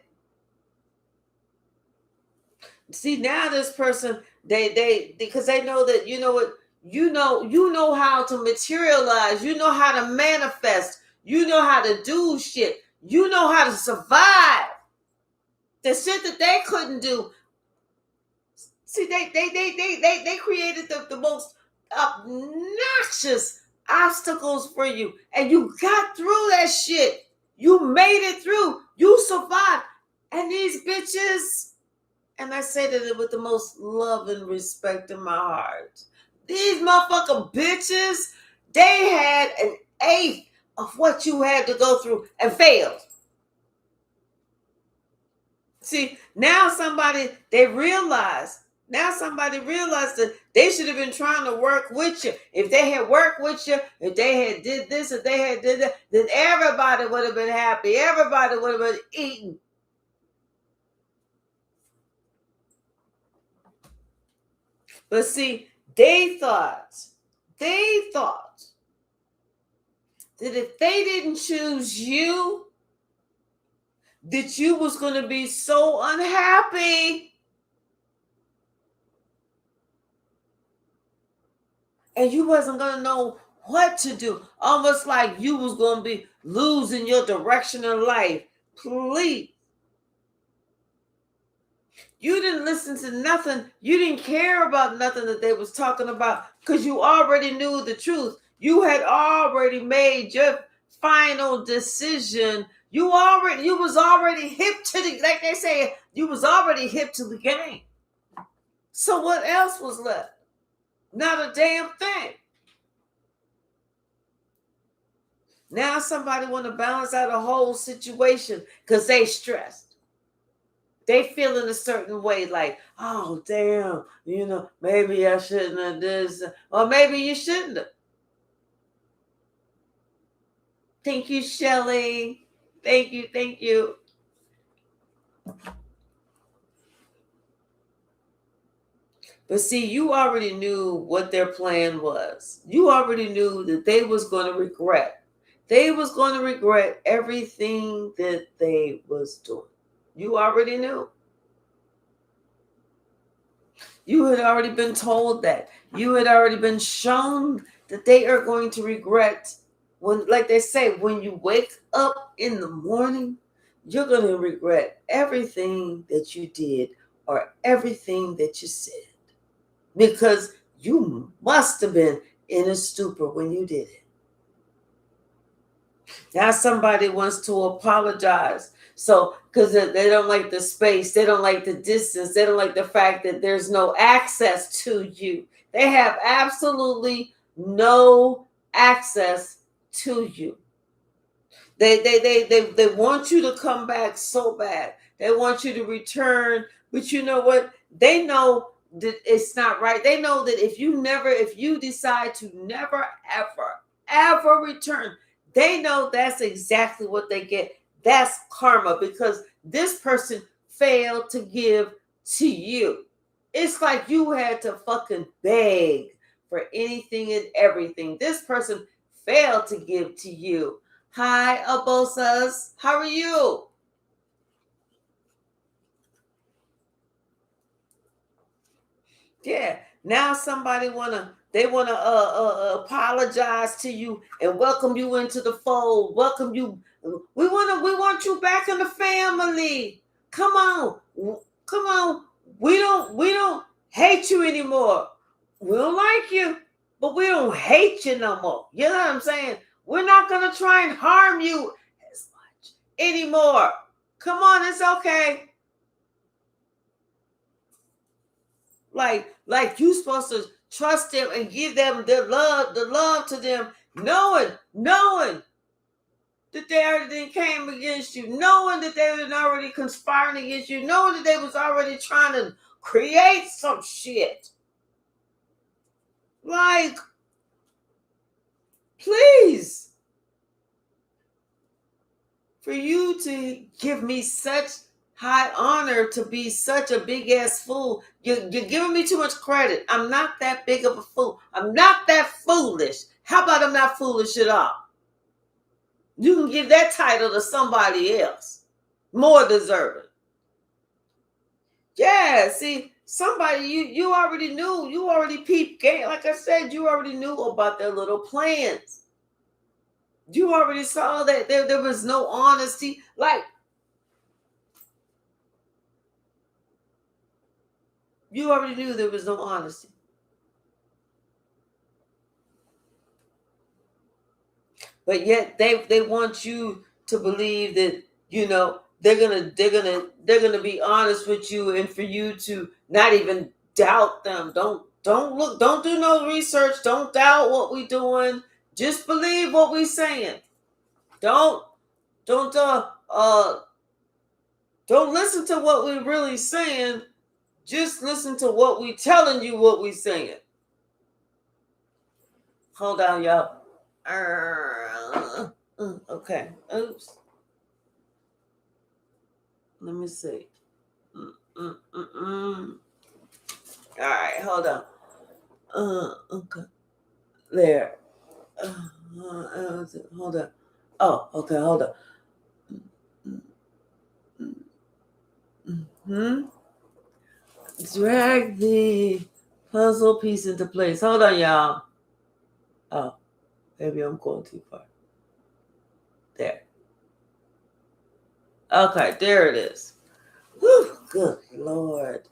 See, now this person, because they know that, you know what, you know how to materialize, you know how to manifest, you know how to do shit, you know how to survive. The shit that they couldn't do. See, they created the most obnoxious obstacles for you, and you got through that shit. You made it through. You survived. And these bitches, and I say that with the most love and respect in my heart, these motherfucking bitches, they had an eighth of what you had to go through and failed. See, now somebody realized that they should have been trying to work with you. If they had worked with you, if they had did this, if they had did that, then everybody would have been happy. Everybody would have been eating. But see, they thought that if they didn't choose you, that you was going to be so unhappy. And you wasn't going to know what to do. Almost like you was going to be losing your direction in life. Please. You didn't listen to nothing. You didn't care about nothing that they was talking about because you already knew the truth. You had already made your final decision. You was already hip to the, like they say, you was already hip to the game. So what else was left? Not a damn thing. Now somebody want to balance out a whole situation because they stressed. They feel in a certain way like, oh, damn, maybe I shouldn't have this. Or maybe you shouldn't have. Thank you, Shelly. Thank you. But see, you already knew what their plan was. You already knew that they was going to regret. They was going to regret everything that they was doing. You already knew. You had already been told that. You had already been shown that they are going to regret when, like they say, when you wake up in the morning, you're going to regret everything that you did or everything that you said. Because you must have been in a stupor when you did it. Now somebody wants to apologize. So, because they don't like the space, they don't like the distance, they don't like the fact that there's no access to you. They have absolutely no access to you. They want you to come back so bad. They want you to return, but you know what? They know that it's not right. They know that if you decide to never, ever return, they know that's exactly what they get. That's karma, because this person failed to give to you. It's like you had to fucking beg for anything and everything. This person failed to give to you. Hi, Abosas. How are you? Yeah. Now somebody wanna apologize to you and welcome you into the fold. Welcome you. We want you back in the family. Come on. We don't hate you anymore. We don't like you, but we don't hate you no more. You know what I'm saying? We're not gonna try and harm you as much anymore. Come on, it's okay. Like you supposed to trust them and give them the love to them, knowing that they already came against you, knowing that they were already conspiring against you, knowing that they was already trying to create some shit. Like, please, for you to give me such high honor to be such a big ass fool, you're giving me too much credit. I'm not that big of a fool. I'm not that foolish. How about I'm not foolish at all? You can give that title to somebody else, more deserving. Yeah, see, somebody you already knew, you already peeped game. Like I said, you already knew about their little plans. You already saw that there was no honesty. Like, you already knew there was no honesty. But yet they want you to believe that, you know, they're gonna be honest with you, and for you to not even doubt them. Don't do no research. Don't doubt what we doing. Just believe what we saying. Don't don't uh uh don't listen to what we really saying. Just listen to what we telling you what we saying. Hold on, y'all. Okay. Oops. Let me see. All right, hold on. Okay. There. Hold on. Oh, okay, hold on. Drag the puzzle piece into place. Hold on, y'all. Oh, maybe I'm going too far. There. Okay, there it is. Whew, good Lord.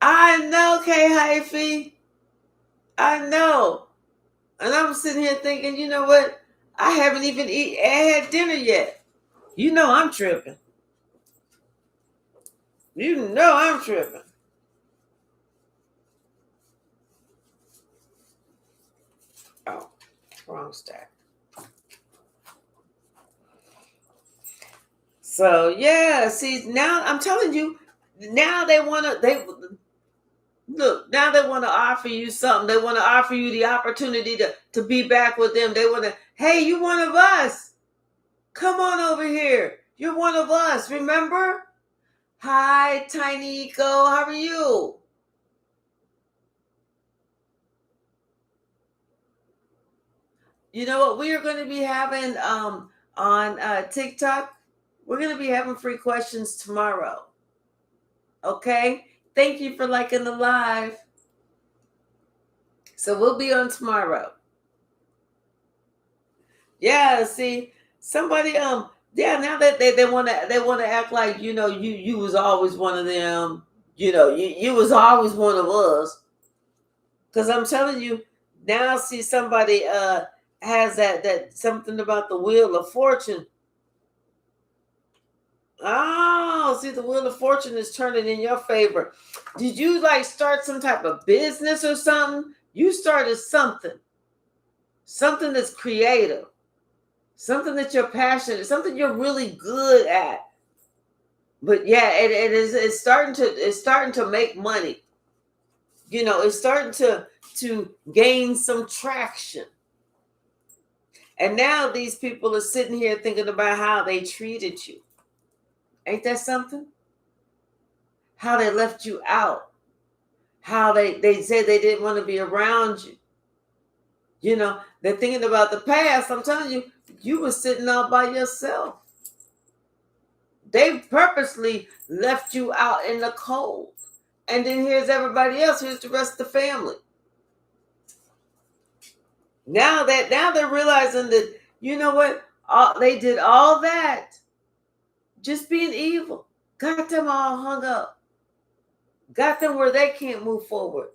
I know, Hypsee. I know. And I'm sitting here thinking, you know what? I haven't even had dinner yet. You know I'm tripping. You know I'm tripping. Oh, wrong stack. So yeah, see, now I'm telling you, now they want to offer you something. They want to offer you the opportunity to be back with them. They want to, hey, you one of us. Come on over here. You're one of us. Remember? Hi, Tiny Eco. How are you? You know what? We are going to be having on TikTok. We're going to be having free questions tomorrow. Okay? Thank you for liking the live. So we'll be on tomorrow. Yeah, see, somebody yeah, now that they want to act like, you know, you was always one of them, you know, you was always one of us. Cuz I'm telling you, now see somebody has that something about the wheel of fortune. Oh, see, the wheel of fortune is turning in your favor. Did you like start some type of business or something? You started something that's creative, something that you're passionate, something you're really good at. But yeah, it is. It's starting to make money. You know, it's starting to gain some traction. And now these people are sitting here thinking about how they treated you. Ain't that something? How they left you out. How they said they didn't want to be around you. You know, they're thinking about the past. I'm telling you, you were sitting out by yourself. They purposely left you out in the cold. And then here's everybody else. Here's the rest of the family. Now they're realizing that, you know what? They did all that just being evil. Got them all hung up. Got them where they can't move forward.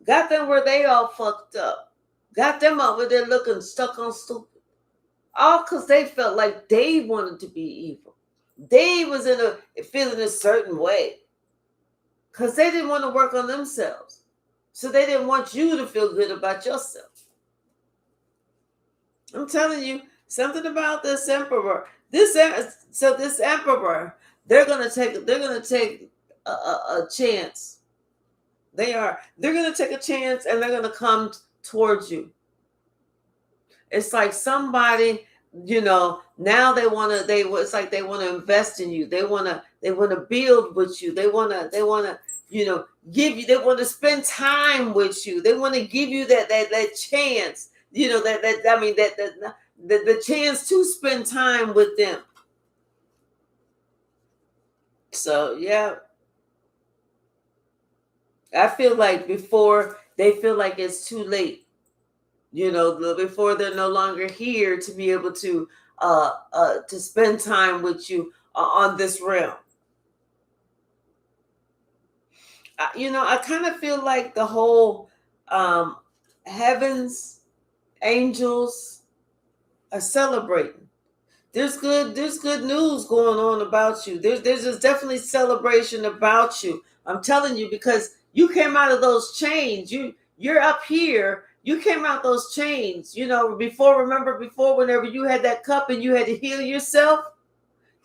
Got them where they all fucked up. Got them over there looking stuck on stupid. All because they felt like they wanted to be evil. They was feeling a certain way. Because they didn't want to work on themselves. So they didn't want you to feel good about yourself. I'm telling you, Something about this emperor. This emperor, they're gonna take a chance. They're gonna take a chance, and they're gonna come towards you. It's like somebody, now it's like they want to invest in you. They want to build with you. They want to give you, they want to spend time with you. They want to give you that chance, the chance to spend time with them. So yeah, I feel like before they feel like it's too late, before they're no longer here to be able to spend time with you on this realm. I kind of feel like the whole um heavens, angels are celebrating. There's good news going on about you. There's definitely celebration about you. I'm telling you, because you came out of those chains. You're up here. You came out those chains. Remember before, whenever you had that cup and you had to heal yourself,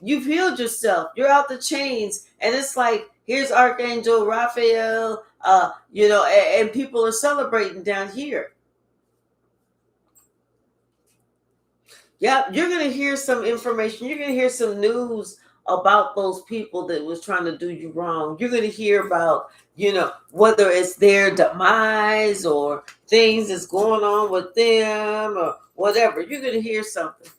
you've healed yourself. You're out the chains, and it's like, here's Archangel Raphael. And people are celebrating down here. Yeah, you're going to hear some information. You're going to hear some news about those people that was trying to do you wrong. You're going to hear about, whether it's their demise or things that's going on with them or whatever. You're going to hear something.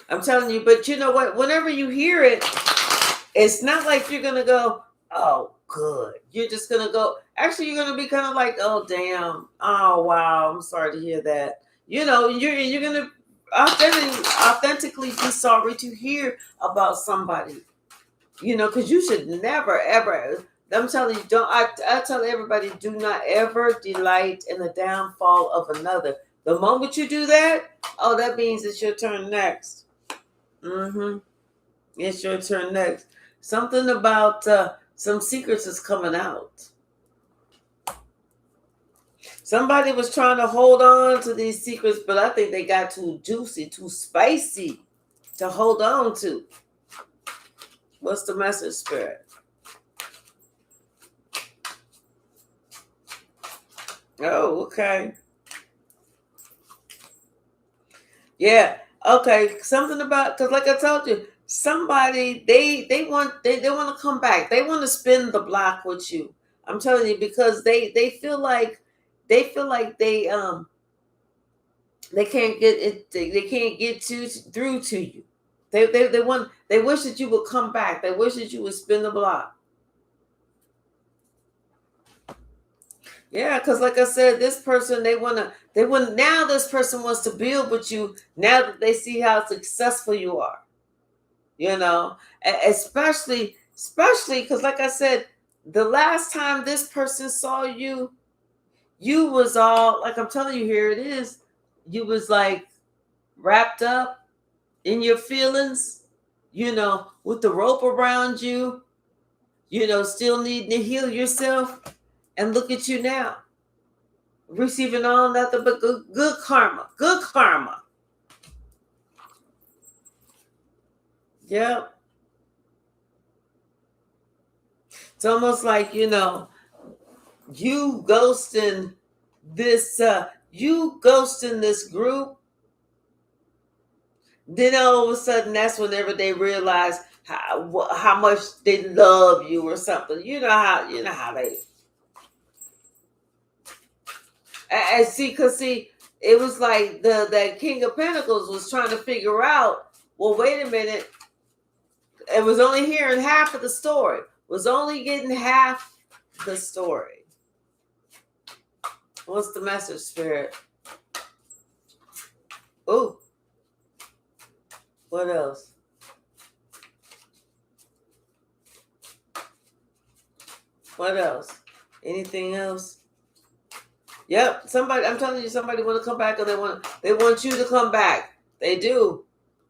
I'm telling you, but you know what? Whenever you hear it, it's not like you're going to go, oh, good. You're just going to go, actually, you're going to be kind of like, oh, damn. Oh, wow. I'm sorry to hear that. You're going to authentically be sorry to hear about somebody, because you should never, ever, I'm telling you, I tell everybody, do not ever delight in the downfall of another. The moment you do that, oh, that means it's your turn next. It's your turn next. Something about some secrets is coming out. Somebody was trying to hold on to these secrets, but I think they got too juicy, too spicy to hold on to. What's the message, Spirit? Oh, okay. Yeah. Okay. Something about, because like I told you, somebody they want to come back. They want to spin the block with you. I'm telling you, because they feel like they can't get it. They can't get through to you. They wish that you would come back. They wish that you would spin the block. Yeah, because like I said, this person now this person wants to build with you now that they see how successful you are. Especially because like I said, the last time this person saw you, you was all, like I'm telling you, here it is. You was like wrapped up in your feelings, with the rope around you, still needing to heal yourself. And look at you now, receiving all nothing but good karma. Good karma. Yep. It's almost like, you ghosting this group. Then all of a sudden, that's whenever they realize how much they love you or something. You know how they. And see, it was like that King of Pentacles was trying to figure out. Well, wait a minute. It was only hearing half of the story. Was only getting half the story. What's the message, Spirit? Oh. What else? What else? Anything else? Yep. I'm telling you, somebody want to come back, and they want you to come back. They do.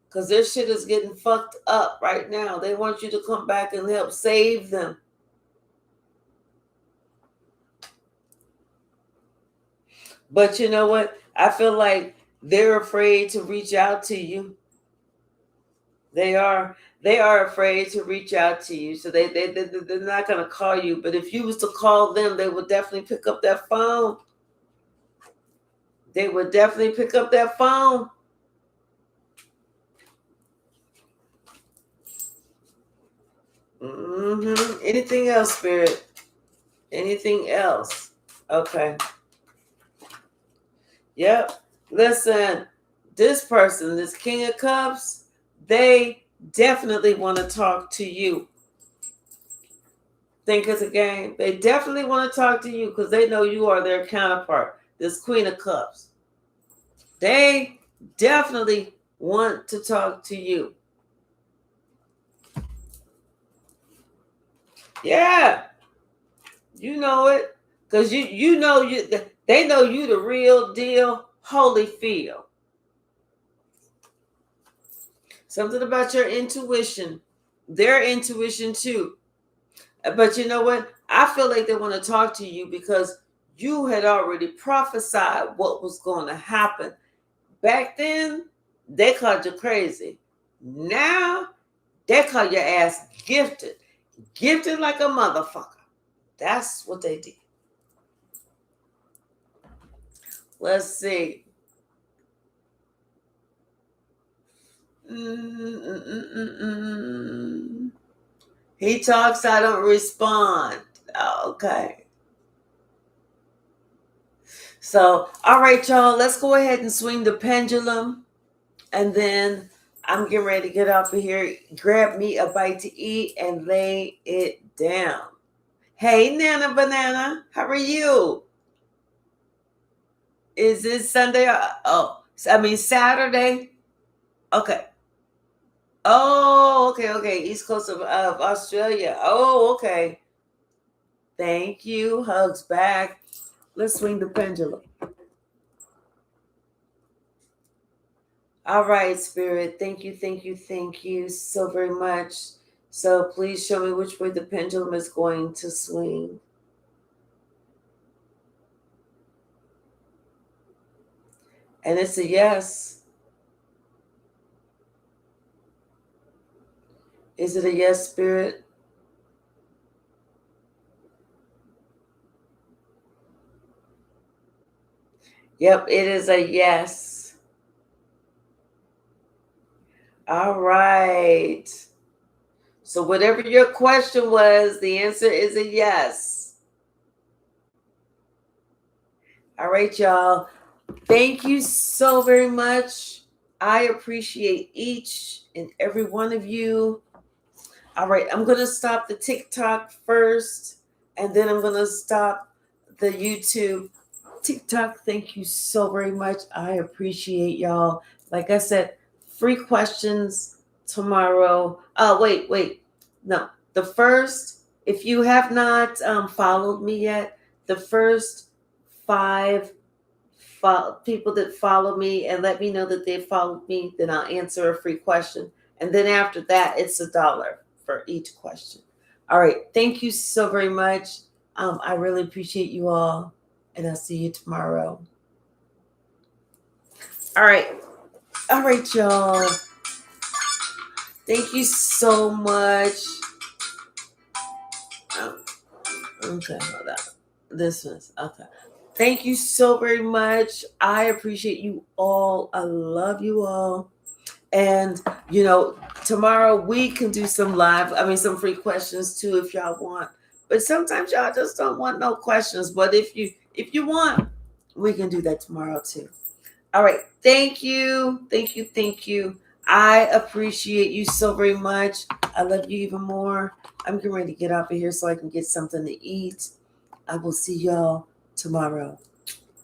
Because their shit is getting fucked up right now. They want you to come back and help save them. But you know what? I feel like They're afraid to reach out to you. They are afraid to reach out to you. So they're not going to call you. But if you was to call them, they would definitely pick up that phone. They would definitely pick up that phone. Anything else, Spirit? Anything else? Okay. Yep. Listen, this person, this King of Cups, they definitely want to talk to you. Think it's a game. They definitely want to talk to you because they know you are their counterpart. This Queen of Cups. They definitely want to talk to you. Yeah. You know it. Because you know they know you the real deal, Holyfield. Something about your intuition. Their intuition too. But you know what? I feel like they want to talk to you because you had already prophesied what was going to happen. Back then, they called you crazy. Now, they call your ass gifted. Gifted like a motherfucker. That's what they did. Let's see. He talks, I don't respond. Okay. So, all right, y'all, let's go ahead and swing the pendulum. And then I'm getting ready to get off of here, grab me a bite to eat, and lay it down. Hey, Nana Banana, how are you? Is it Sunday? Saturday? Okay. Oh, okay. East Coast of Australia. Oh, okay. Thank you. Hugs back. Let's swing the pendulum. All right, Spirit. Thank you so very much. So please show me which way the pendulum is going to swing. And it's a yes. Is it a yes, Spirit? Yep, it is a yes. All right. So whatever your question was, the answer is a yes. All right, y'all. Thank you so very much. I appreciate each and every one of you. All right, I'm going to stop the TikTok first, and then I'm going to stop the YouTube. TikTok, thank you so very much. I appreciate y'all. Like I said, free questions tomorrow. Oh, wait. No, the first, if you have not followed me yet, the first 5 people that follow me and let me know that they followed me, then I'll answer a free question. And then after that, it's $1 for each question. All right. Thank you so very much. I really appreciate you all. And I'll see you tomorrow. All right, y'all. Thank you so much. Okay, hold on. This one's okay. Thank you so very much. I appreciate you all. I love you all. And tomorrow we can do some some free questions too if y'all want. But sometimes y'all just don't want no questions. But if you want, we can do that tomorrow too. All right. Thank you. I appreciate you so very much. I love you even more. I'm getting ready to get off of here so I can get something to eat. I will see y'all tomorrow.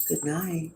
Good night.